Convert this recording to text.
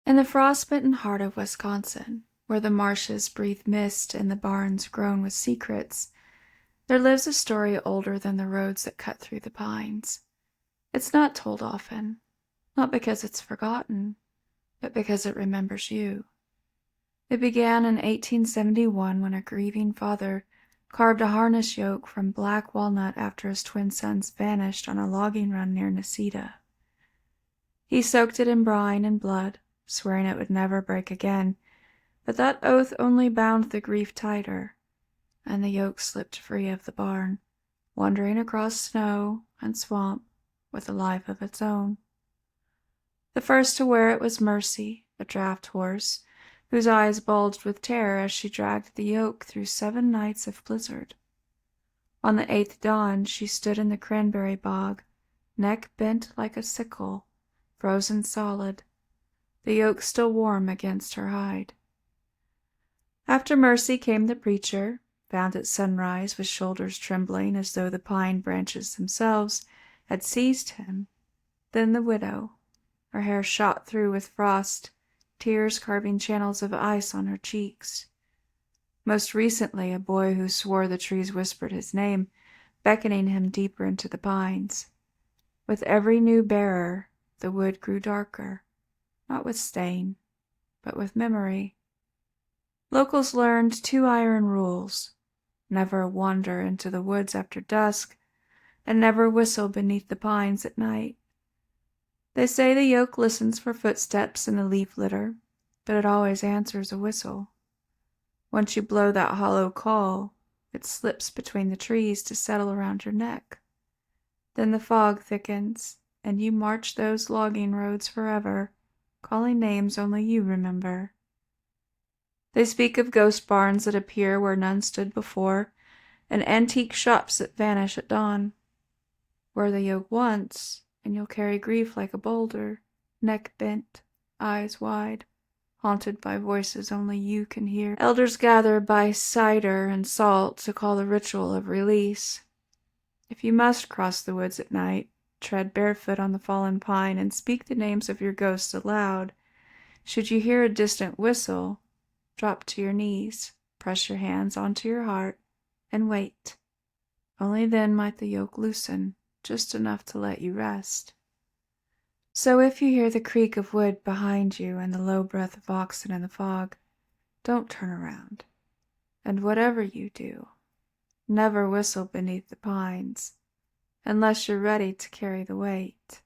In the frostbitten heart of Wisconsin, where the marshes breathe mist and the barns groan with secrets, there lives a story older than the roads that cut through the pines. It's not told often, not because it's forgotten, but because it remembers you. It began in 1871 when a grieving father carved a harness yoke from black walnut after his twin sons vanished on a logging run near Necedah. He soaked it in brine and blood, swearing it would never break again, but that oath only bound the grief tighter, and the yoke slipped free of the barn, wandering across snow and swamp with a life of its own. The first to wear it was Mercy, the draft horse, whose eyes bulged with terror as she dragged the yoke through 7 nights of blizzard. On the 8th dawn she stood in the cranberry bog, neck bent like a sickle, frozen solid, the yoke still warm against her hide. After Mercy came the preacher, found at sunrise with shoulders trembling as though the pine branches themselves had seized him. Then the widow, her hair shot through with frost, tears carving channels of ice on her cheeks. Most recently, a boy who swore the trees whispered his name, beckoning him deeper into the pines. With every new bearer, the wood grew darker, not with stain, but with memory. Locals learned 2 iron rules: never wander into the woods after dusk, and never whistle beneath the pines at night. They say the yoke listens for footsteps in the leaf litter, but it always answers a whistle. Once you blow that hollow call, it slips between the trees to settle around your neck. Then the fog thickens, and you march those logging roads forever, calling names only you remember. They speak of ghost barns that appear where none stood before, and antique shops that vanish at dawn. Wear the yoke once, and you'll carry grief like a boulder, neck bent, eyes wide, haunted by voices only you can hear. Elders gather by cider and salt to call the ritual of release. If you must cross the woods at night, tread barefoot on the fallen pine and speak the names of your ghosts aloud. Should you hear a distant whistle, drop to your knees, press your hands onto your heart, and wait. Only then might the yoke loosen, just enough to let you rest. So if you hear the creak of wood behind you and the low breath of oxen in the fog, don't turn around. And whatever you do, never whistle beneath the pines, unless you're ready to carry the weight.